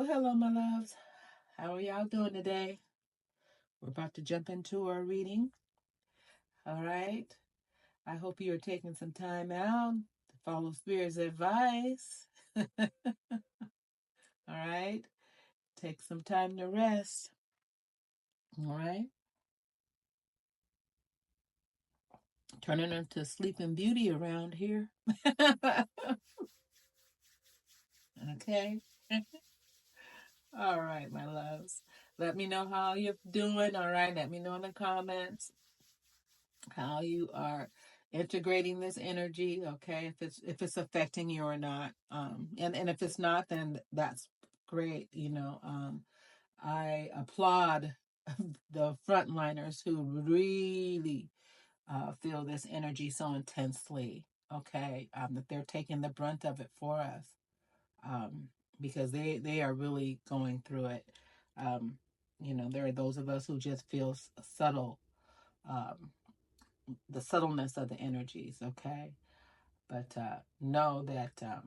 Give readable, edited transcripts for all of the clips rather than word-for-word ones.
Well, hello, my loves. How are y'all doing today? We're about to jump into our reading. All right. I hope you are taking some time out to follow Spirit's advice. All right. Take some time to rest. All right. Turning into Sleeping Beauty around here. Okay. All right, my loves. Let me know how you're doing. All right. Let me know in the comments how you are integrating this energy, okay, if it's affecting you or not, and if it's not, then that's great. I applaud the frontliners who really feel this energy so intensely, okay, that they're taking the brunt of it for us, um, because they are really going through it. There are those of us who just feel subtle, um, the subtleness of the energies, okay? But know that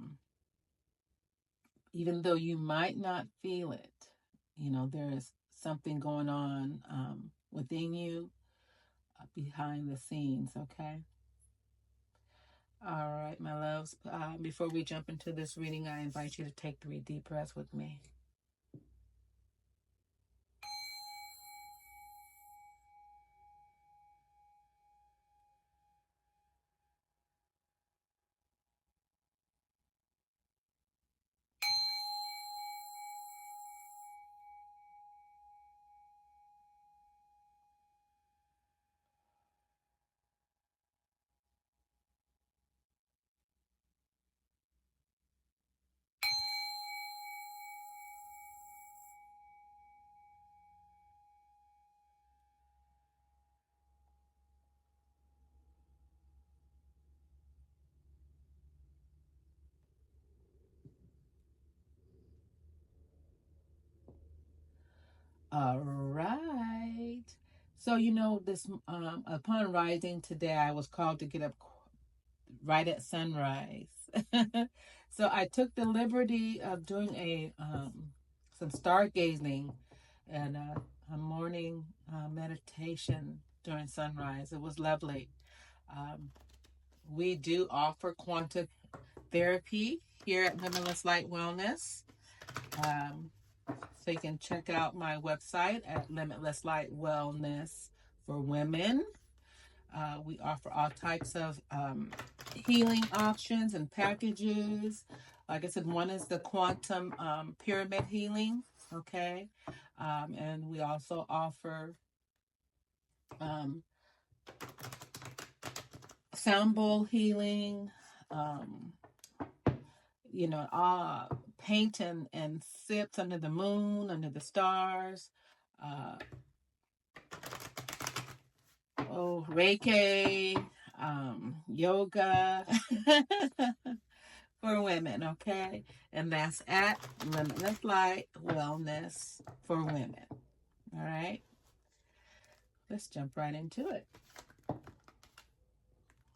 even though you might not feel it, there is something going on within you, behind the scenes, okay? All right, my loves. Before we jump into this reading, I invite you to take 3 deep breaths with me. All right. So, this upon rising today, I was called to get up right at sunrise. So I took the liberty of doing some stargazing and a morning meditation during sunrise. It was lovely. Um, we do offer quantum therapy here at Limitless Light Wellness. So you can check out my website at Limitless Light Wellness for Women. We offer all types of healing options and packages. Like I said, one is the quantum pyramid healing, okay? And we also offer um, sound bowl healing, um, paint and sips under the moon, under the stars. Uh, Reiki, yoga for women, okay? And that's at Limitless Light Wellness for Women. All right? Let's jump right into it.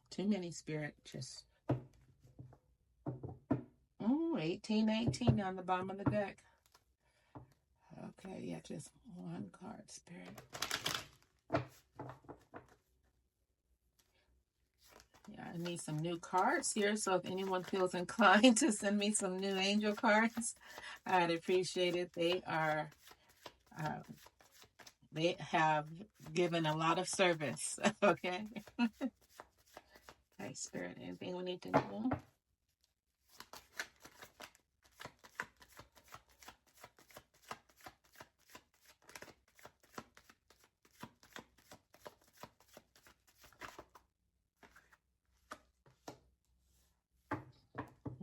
Too many spirit, just 1818 on the bottom of the deck. Okay, yeah, just one card, spirit. Yeah, I need some new cards here, so if anyone feels inclined to send me some new angel cards, I'd appreciate it. They have given a lot of service. Okay. Okay, spirit, anything we need to know?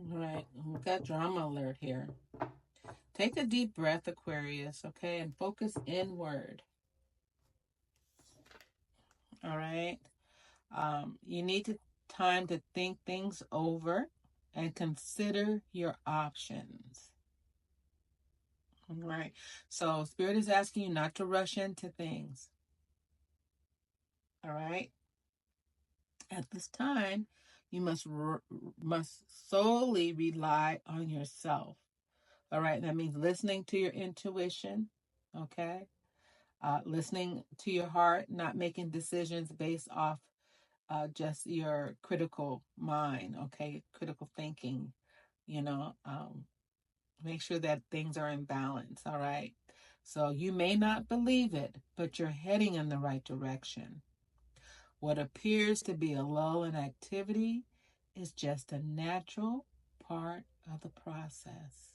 All right, we've got drama alert here. Take a deep breath, Aquarius, okay, and focus inward. All right. You need time to think things over and consider your options. All right. So Spirit is asking you not to rush into things. All right. At this time, you must solely rely on yourself. All right, that means listening to your intuition, okay? Listening to your heart, not making decisions based off just your critical mind, okay? Critical thinking, you know. Make sure that things are in balance, all right? So you may not believe it, but you're heading in the right direction. What appears to be a lull in activity is just a natural part of the process.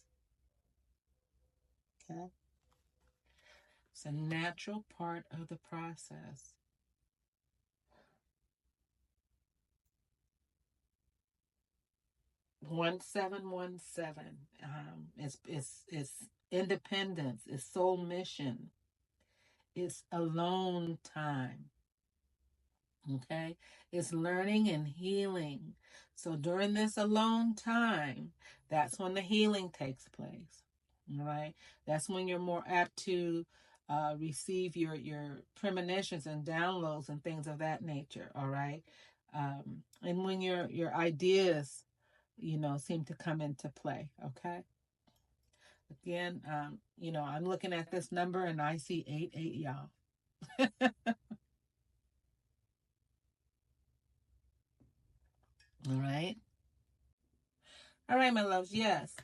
Okay? It's a natural part of the process. One seven one seven. It's independence. It's soul mission. It's alone time. Okay, it's learning and healing. So during this alone time, that's when the healing takes place. All right, that's when you're more apt to receive your premonitions and downloads and things of that nature. All right, and when your ideas, seem to come into play. Okay. Again, I'm looking at this number and I see 88, y'all. All right. All right, my loves. Yes.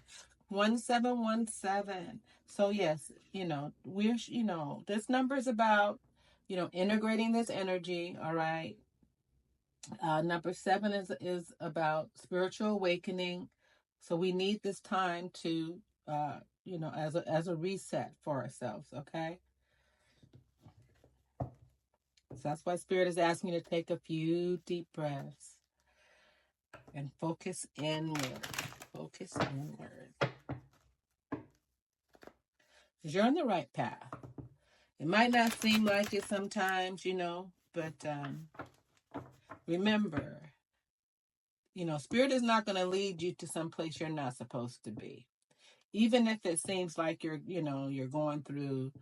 1717. So yes, this number is about, integrating this energy. All right. Number 7 is about spiritual awakening. So we need this time to, as a reset for ourselves. Okay. So that's why Spirit is asking you to take a few deep breaths and focus inward. Focus inward. Because you're on the right path. It might not seem like it sometimes, but remember, Spirit is not going to lead you to some place you're not supposed to be. Even if it seems like you're going through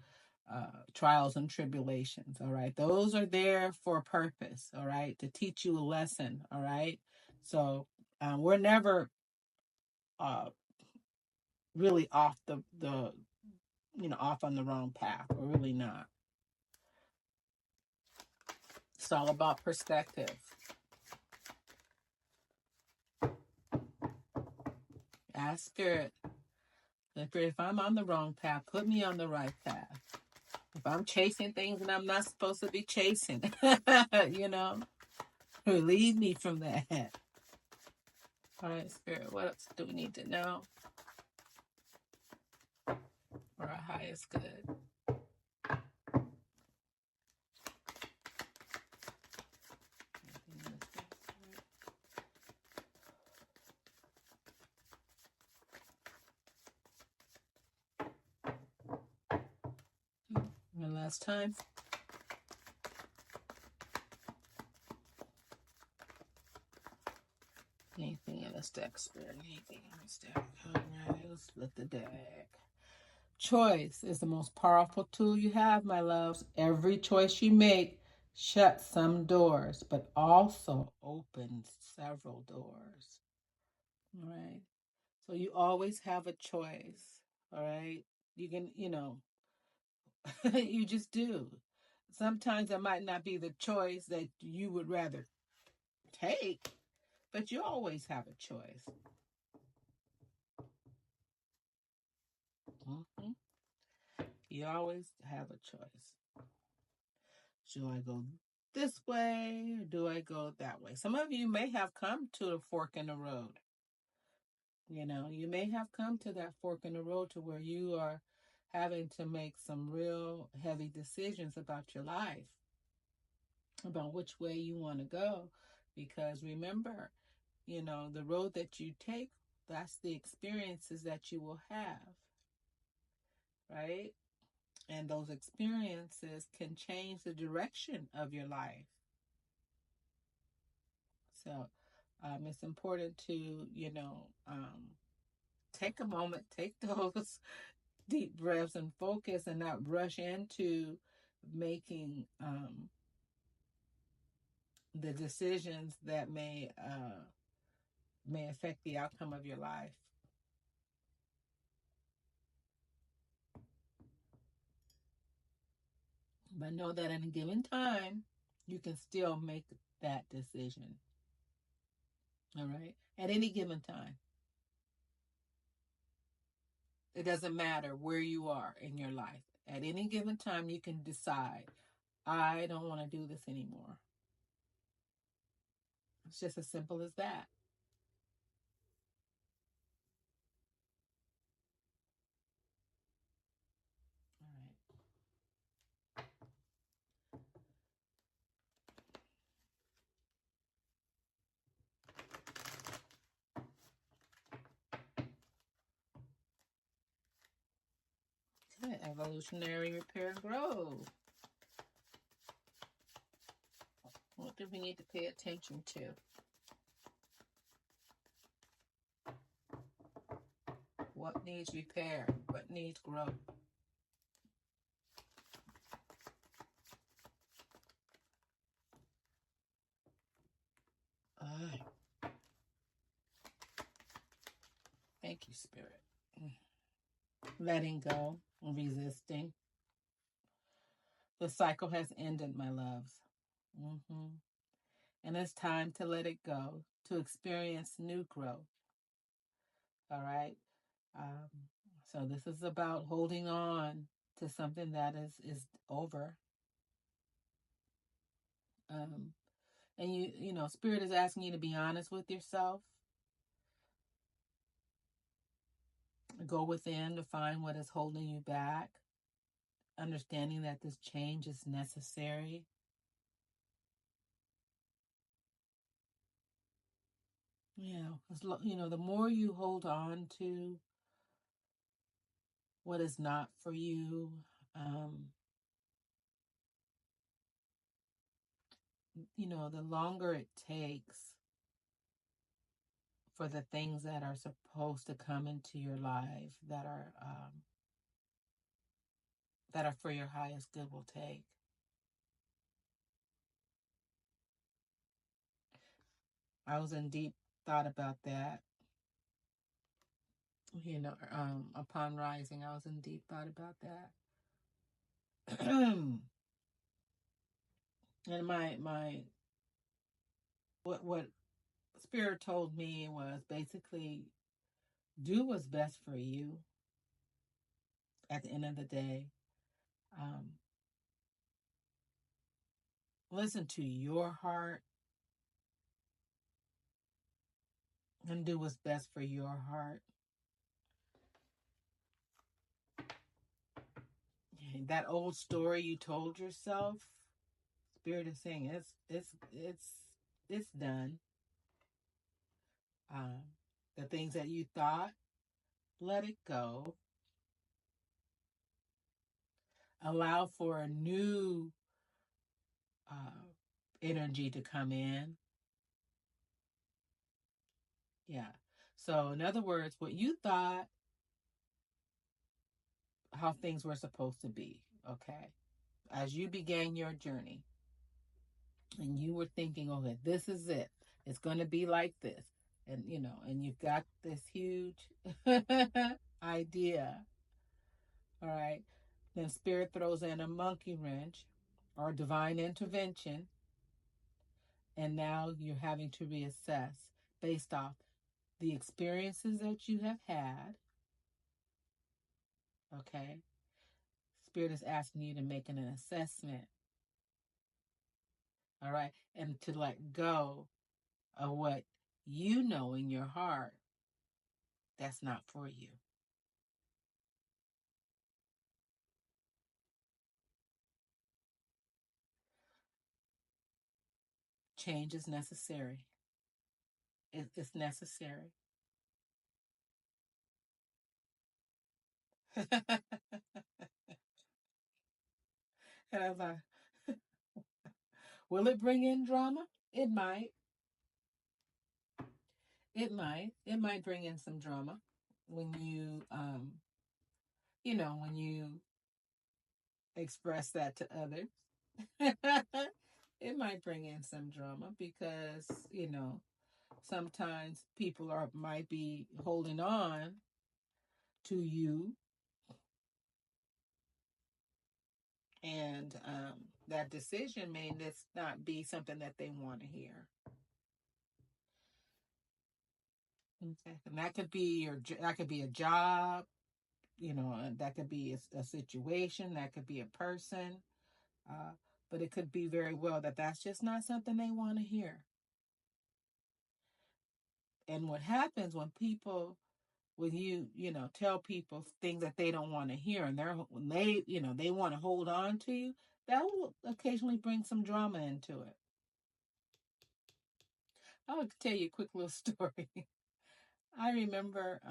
trials and tribulations, all right? Those are there for a purpose, all right? To teach you a lesson, all right? So we're never uh, really off off on the wrong path. We're really not. It's all about perspective. Ask Spirit, if I'm on the wrong path, put me on the right path. If I'm chasing things and I'm not supposed to be chasing, relieve me from that. All right, Spirit, what else do we need to know for our highest good? One last time. Anything in this deck, Spirit? Anything in this deck? All right, let's split the deck. Choice is the most powerful tool you have, my loves. Every choice you make shuts some doors, but also opens several doors. All right. So you always have a choice. All right. You can, you just do. Sometimes it might not be the choice that you would rather take, but you always have a choice. Mm-hmm. You always have a choice. Should I go this way or do I go that way? Some of you may have come to a fork in the road. You may have come to that fork in the road to where you are having to make some real heavy decisions about your life, about which way you want to go. Because remember, the road that you take, that's the experiences that you will have, right? And those experiences can change the direction of your life. So it's important to, take a moment, take those deep breaths and focus and not rush into making the decisions that may affect the outcome of your life. But know that at a given time, you can still make that decision. All right? At any given time. It doesn't matter where you are in your life. At any given time, you can decide, I don't want to do this anymore. It's just as simple as that. All right. Okay, evolutionary repair and grow. What do we need to pay attention to? What needs repair? What needs growth? Thank you, Spirit. Letting go, resisting. The cycle has ended, my loves. And it's time to let it go, to experience new growth. All right? So this is about holding on to something that is over. And you know, Spirit is asking you to be honest with yourself. Go within to find what is holding you back. Understanding that this change is necessary. You know, the more you hold on to what is not for you, you know, the longer it takes for the things that are supposed to come into your life that are for your highest good will take. I was in deep thought about that. You know, upon rising, I was in deep thought about that. And what Spirit told me was basically do what's best for you at the end of the day. Listen to your heart and do what's best for your heart. That old story you told yourself, Spirit is saying it's done. The things that you thought, let it go. Allow for a new energy to come in. Yeah. So in other words, what you thought, how things were supposed to be, okay? As you began your journey and you were thinking, okay, this is it. It's going to be like this. And, you know, and you've got this huge idea. All right. Then Spirit throws in a monkey wrench or divine intervention. And now you're having to reassess based off the experiences that you have had. Okay. Spirit is asking you to make an assessment. All right. And to let go of what you know in your heart that's not for you. Change is necessary. It's necessary. And I was like, will it bring in drama? It might. It might. It might bring in some drama when you, you know, when you express that to others. It might bring in some drama because, you know, sometimes people might be holding on to you And that decision may not be something that they want to hear. Okay. And that could be a job, that could be a situation, that could be a person, but it could be very well that that's just not something they want to hear. And what happens when you tell people things that they don't want to hear, and they want to hold on to you, that will occasionally bring some drama into it. I'll tell you a quick little story. I remember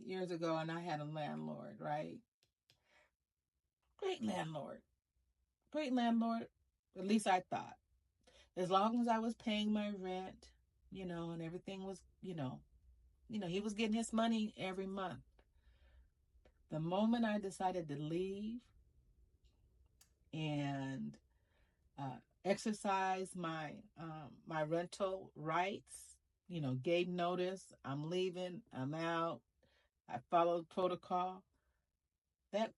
years ago, and I had a landlord, right? Great landlord. At least I thought. As long as I was paying my rent, and everything was, he was getting his money every month. The moment I decided to leave and exercise my rental rights, gave notice, I'm leaving, I'm out, I followed protocol, that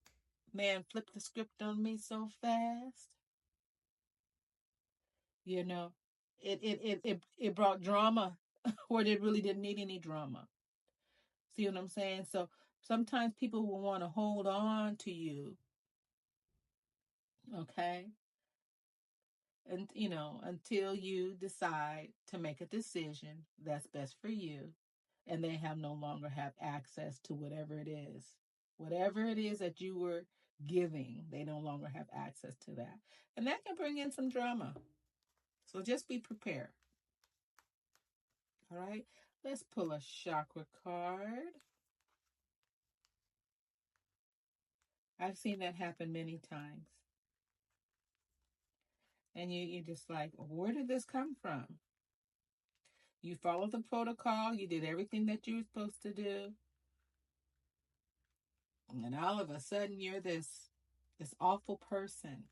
man flipped the script on me so fast. It brought drama where it really didn't need any drama. See what I'm saying? So sometimes people will want to hold on to you, okay? And until you decide to make a decision that's best for you, and they no longer have access to whatever it is. Whatever it is that you were giving, they no longer have access to that. And that can bring in some drama. So just be prepared. All right, let's pull a chakra card. I've seen that happen many times. And you're just like, where did this come from? You followed the protocol. You did everything that you were supposed to do. And all of a sudden, you're this awful person.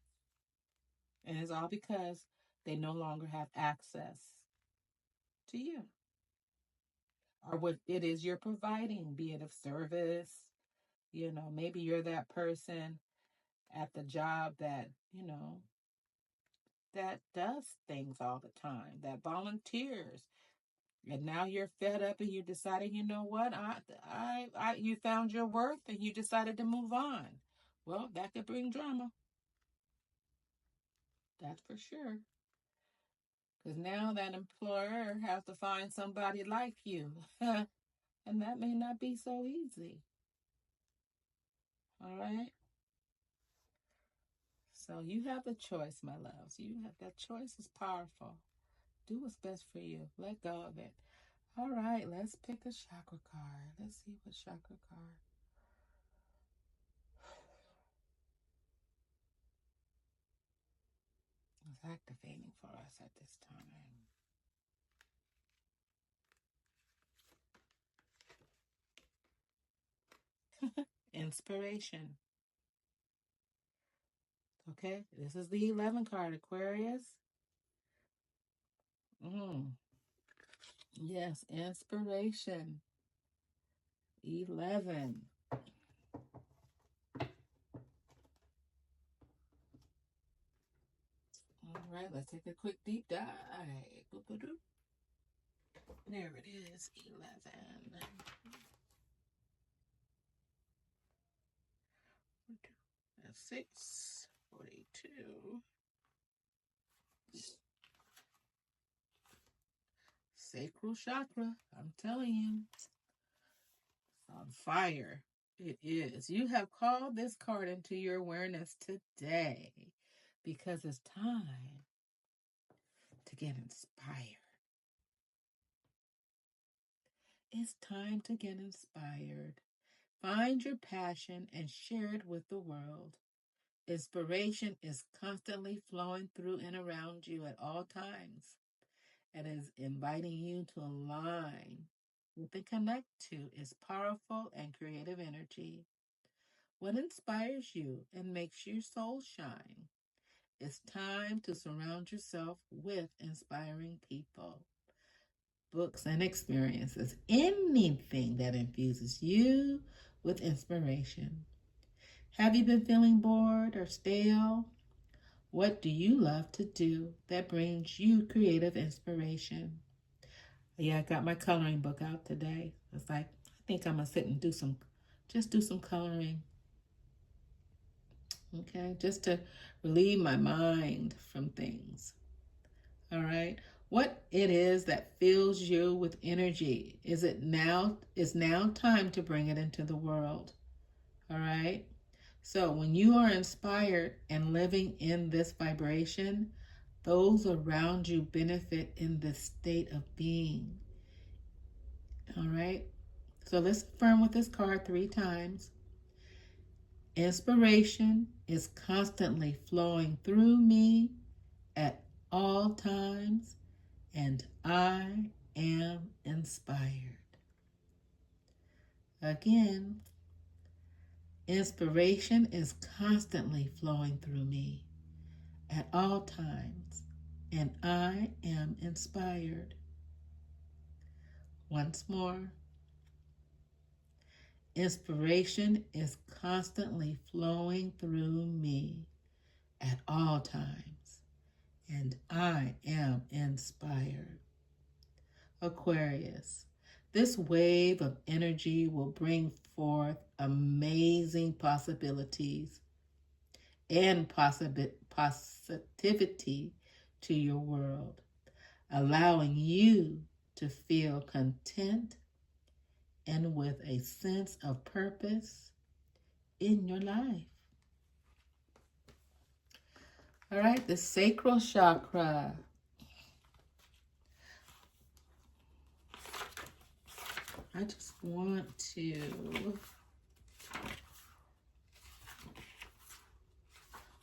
And it's all because they no longer have access to you. Or what it is you're providing, be it of service. Maybe you're that person at the job that, that does things all the time, that volunteers. And now you're fed up and you decided, you know what, you found your worth and you decided to move on. Well, that could bring drama. That's for sure. Because now that employer has to find somebody like you. And that may not be so easy. All right? So you have the choice, my loves. That choice is powerful. Do what's best for you. Let go of it. All right, let's pick a chakra card. Let's see what chakra card. Is activating for us at this time. Inspiration. Okay, this is the 11 card, Aquarius. Yes, inspiration. 11. All right, let's take a quick deep dive. There it is, 11. 6, 42. Sacral chakra, I'm telling you, it's on fire. It is. You have called this card into your awareness today because it's time to get inspired. It's time to get inspired. Find your passion and share it with the world. Inspiration is constantly flowing through and around you at all times and is inviting you to align with and connect to its powerful and creative energy. What inspires you and makes your soul shine? It's time to surround yourself with inspiring people, books, and experiences. Anything that infuses you with inspiration. Have you been feeling bored or stale? What do you love to do that brings you creative inspiration? Yeah, I got my coloring book out today. It's like, I think I'm going to sit and do some coloring. Okay, just to relieve my mind from things. All right. What it is that fills you with energy? Is now time to bring it into the world. All right. So when you are inspired and living in this vibration, those around you benefit in this state of being. All right. So let's affirm with this card 3 times. Inspiration is constantly flowing through me at all times, and I am inspired. Again, inspiration is constantly flowing through me at all times, and I am inspired. Once more, inspiration is constantly flowing through me at all times, and I am inspired. Aquarius, this wave of energy will bring forth amazing possibilities and positivity to your world, allowing you to feel content and with a sense of purpose in your life. All right, the sacral chakra. I just want to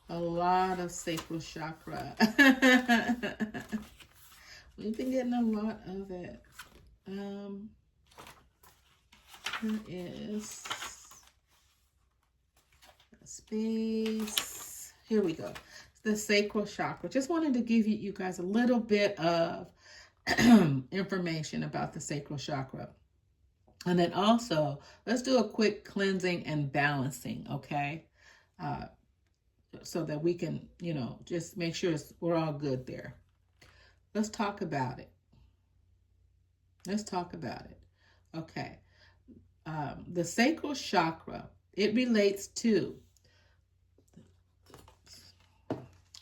a lot of sacral chakra. We've been getting a lot of it. There is a space. Here we go. The sacral chakra. Just wanted to give you guys a little bit of information about the sacral chakra. And then also, let's do a quick cleansing and balancing, okay? So that we can, just make sure we're all good there. Let's talk about it. Okay. The sacral chakra, it relates to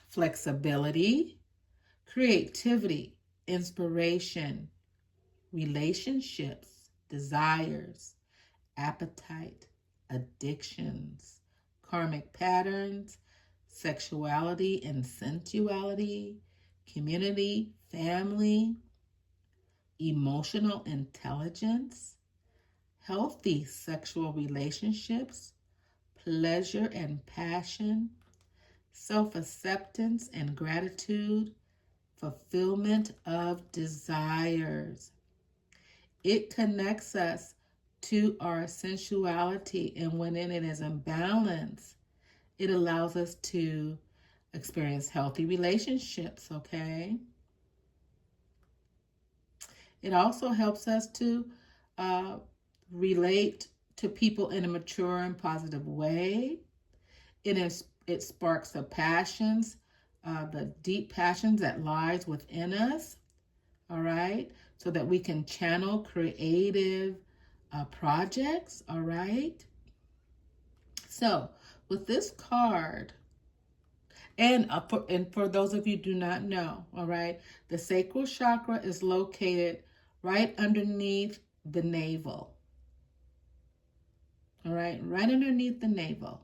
flexibility, creativity, inspiration, relationships, desires, appetite, addictions, karmic patterns, sexuality and sensuality, community, family, emotional intelligence, healthy sexual relationships, pleasure and passion, self-acceptance and gratitude, fulfillment of desires. It connects us to our sensuality, and when it is in balance, it allows us to experience healthy relationships, okay? It also helps us to relate to people in a mature and positive way. It sparks the passions, the deep passions that lies within us, all right? So that we can channel creative projects, all right? So with this card, and for those of you who do not know, all right, the sacral chakra is located right underneath the navel. All right, right underneath the navel.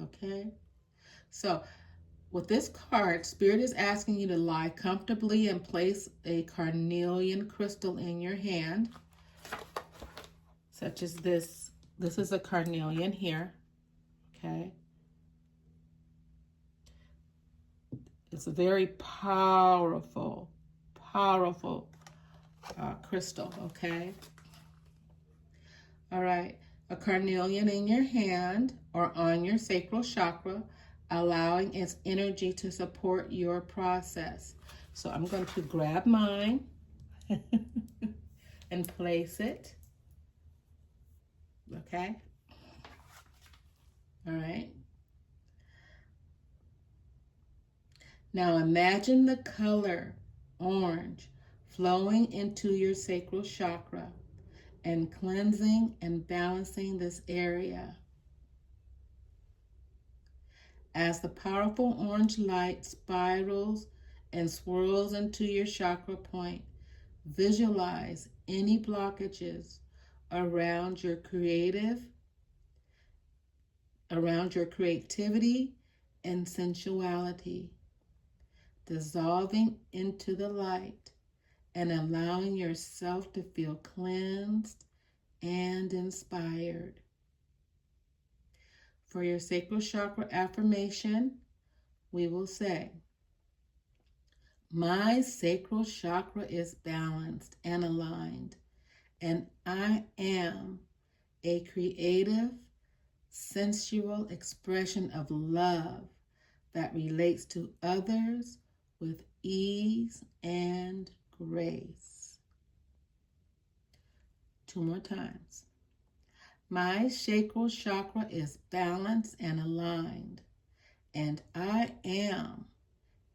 Okay, so with this card, Spirit is asking you to lie comfortably and place a carnelian crystal in your hand, such as this. This is a carnelian here, okay? It's a very powerful crystal, okay? All right, a carnelian in your hand or on your sacral chakra, allowing its energy to support your process. So I'm going to grab mine and place it Okay? All right. Now imagine the color orange flowing into your sacral chakra and cleansing and balancing this area. As the powerful orange light spirals and swirls into your chakra point, visualize any blockages around your creativity and sensuality, dissolving into the light and allowing yourself to feel cleansed and inspired. For your sacral chakra affirmation, we will say, my sacral chakra is balanced and aligned, and I am a creative, sensual expression of love that relates to others with ease and grace. 2 more times. My sacral chakra is balanced and aligned, and I am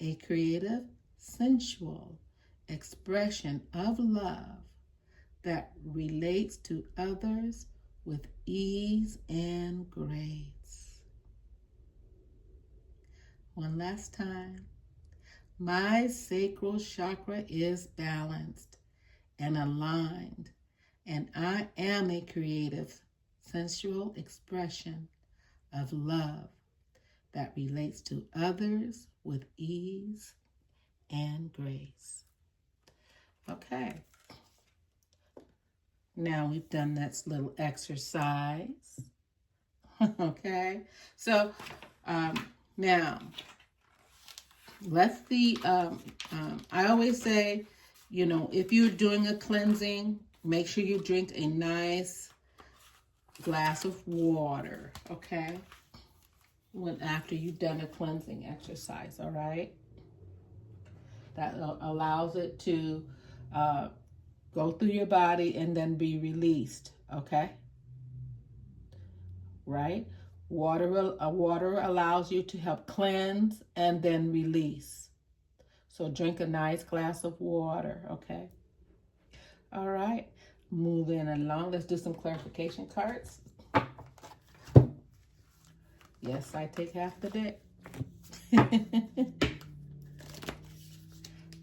a creative, sensual expression of love that relates to others with ease and grace. One last time. My sacral chakra is balanced and aligned, and I am a creative, sensual expression of love that relates to others with ease and grace. Okay. Now we've done that little exercise. Okay. So now let's see. I always say, if you're doing a cleansing, make sure you drink a nice glass of water, okay? After you've done a cleansing exercise, all right? That allows it to go through your body and then be released, okay? Right? Water allows you to help cleanse and then release. So drink a nice glass of water, okay? All right, moving along. Let's do some clarification cards. Yes, I take half the day.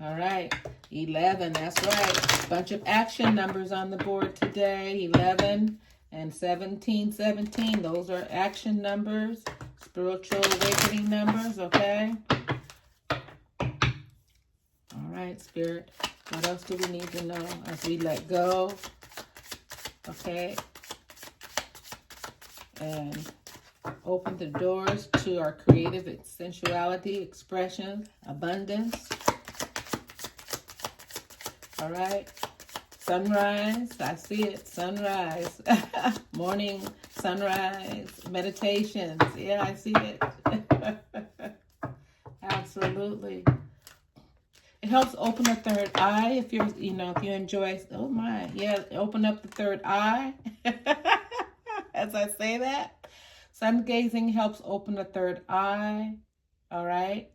All right, 11, that's right. Bunch of action numbers on the board today. 11 and 17. Those are action numbers, spiritual awakening numbers, okay? All right, Spirit. What else do we need to know as we let go? Okay. And open the doors to our creative sensuality, expression, abundance. All right. Sunrise. I see it. Sunrise. Morning sunrise. Meditations. Yeah, I see it. Absolutely. It helps open the third eye if you're, if you enjoy, oh my, yeah, open up the third eye. As I say that, sun gazing helps open the third eye. All right.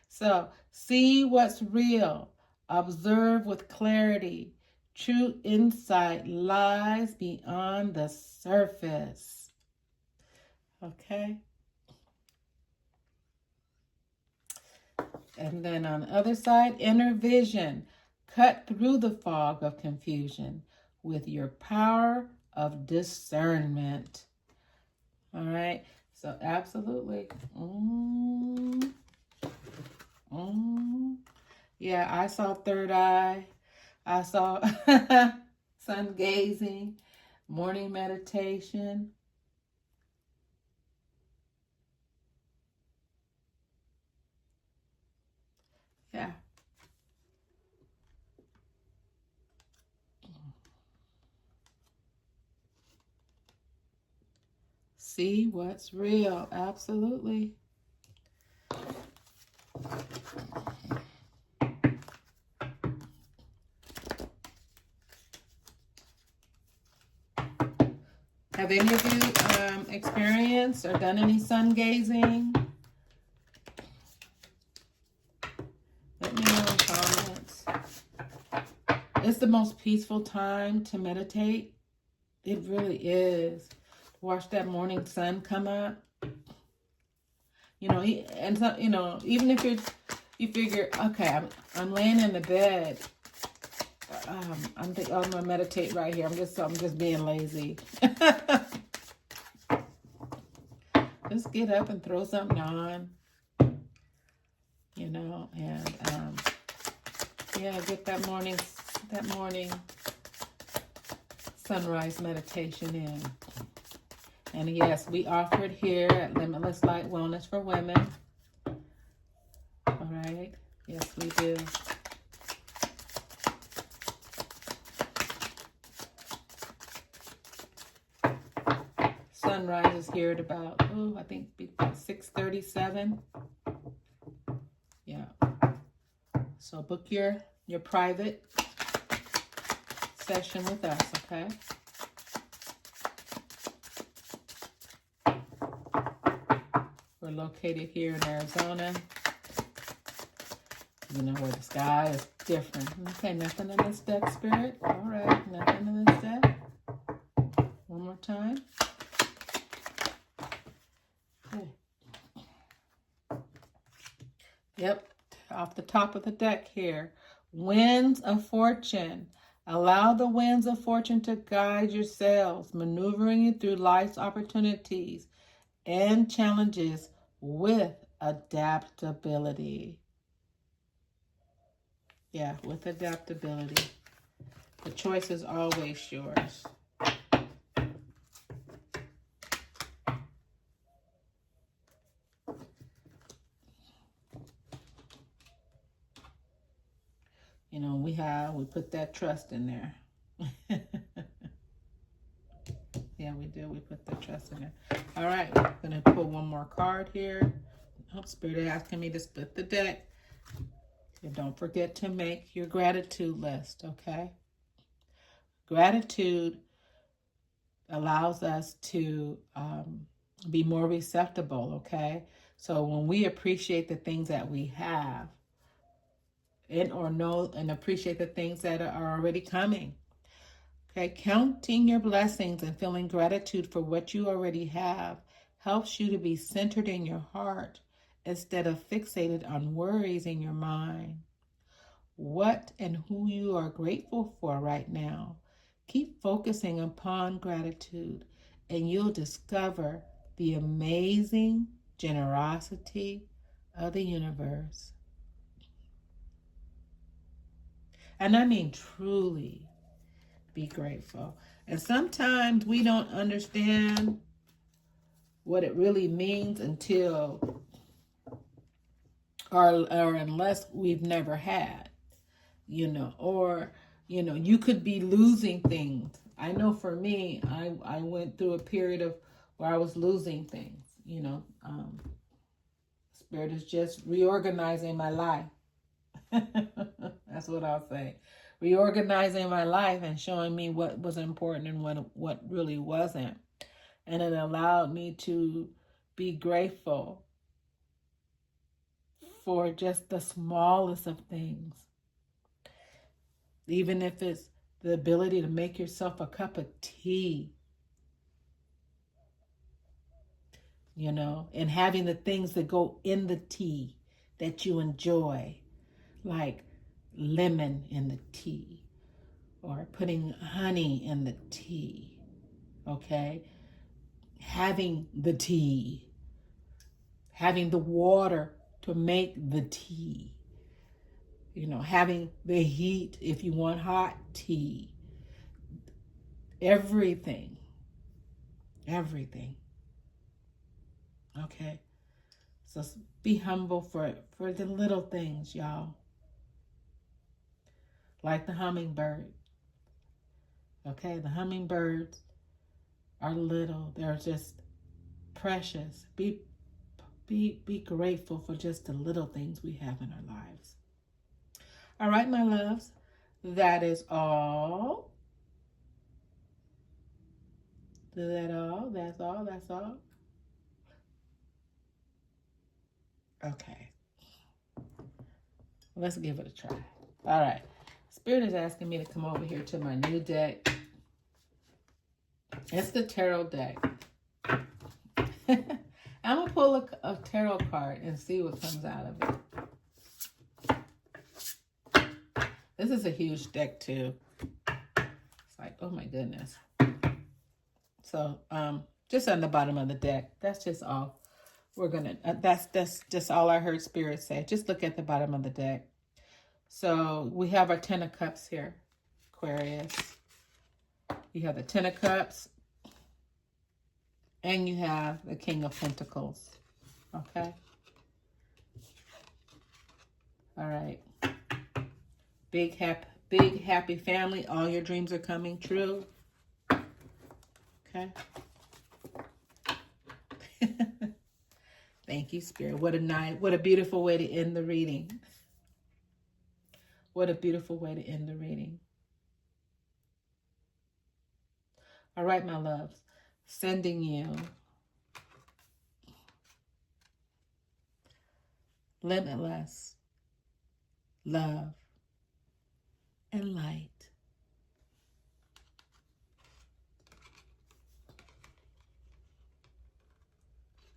So see what's real. Observe with clarity. True insight lies beyond the surface. Okay. And then on the other side, inner vision. Cut through the fog of confusion with your power of discernment. All right. So absolutely. Yeah, I saw third eye. I saw sun gazing, morning meditation. Yeah. See what's real. Absolutely. Have any of you experienced or done any sun gazing? Let me know in the comments. It's the most peaceful time to meditate. It really is. Watch that morning sun come up. You know, and so, you know, even if you figure, okay, I'm laying in the bed. I'm gonna meditate right here. I'm just being lazy. Just get up and throw something on. You know, and yeah, get that morning sunrise meditation in. And yes, we offer it here at Limitless Light Wellness for Women. All right. Yes, we do. Sunrise is here at about, I think 6:37. Yeah. So book your private session with us, okay? We're located here in Arizona. You know, where the sky is different. Okay, nothing in this deck, Spirit. All right, nothing in this deck. One more time. Okay. Yep, off the top of the deck here. Winds of fortune. Allow the winds of fortune to guide your sails, maneuvering you through life's opportunities and challenges with adaptability. Yeah, with adaptability. The choice is always yours. You know, we put that trust in there. Yeah, we do. We put the trust in there. All right, I'm going to pull one more card here. Oh, Spirit is asking me to split the deck. And don't forget to make your gratitude list, okay? Gratitude allows us to be more receptible, okay? So when we appreciate the things that we have, and appreciate the things that are already coming. Okay, counting your blessings and feeling gratitude for what you already have helps you to be centered in your heart instead of fixated on worries in your mind. What and who you are grateful for right now. Keep focusing upon gratitude and you'll discover the amazing generosity of the universe. And I mean truly be grateful. And sometimes we don't understand what it really means until or unless we've never had, you know, or, you know, you could be losing things. I know for me, I went through a period of where I was losing things, you know. Spirit is just reorganizing my life. That's what I'll say. Reorganizing my life and showing me what was important and what really wasn't. And it allowed me to be grateful for just the smallest of things. Even if it's the ability to make yourself a cup of tea, you know, and having the things that go in the tea that you enjoy, like lemon in the tea or putting honey in the tea, okay? Having the tea, having the water to make the tea, you know, having the heat if you want hot tea, everything, okay? So be humble for the little things, y'all. Like the hummingbird, okay? The hummingbirds are little. They're just precious. Be grateful for just the little things we have in our lives. All right, my loves, that is all. Is that all? That's all? That's all? Okay. Let's give it a try. All right. Spirit is asking me to come over here to my new deck. It's the tarot deck. I'm going to pull a tarot card and see what comes out of it. This is a huge deck too. It's like, oh my goodness. So, just on the bottom of the deck. That's just all. We're going to, that's just all I heard Spirit say. Just look at the bottom of the deck. So, we have our Ten of Cups here, Aquarius. You have the Ten of Cups. And you have the King of Pentacles. Okay? All right. Big happy family. All your dreams are coming true. Okay? Thank you, Spirit. What a night. What a beautiful way to end the reading. What a beautiful way to end the reading. All right, my loves. Sending you limitless love and light.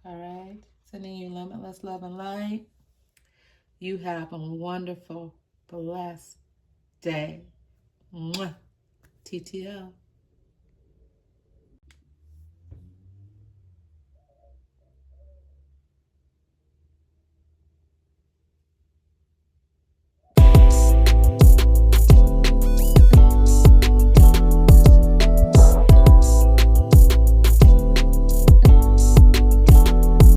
All right. Sending you limitless love and light. You have a wonderful, blessed day. Mwah. TTL.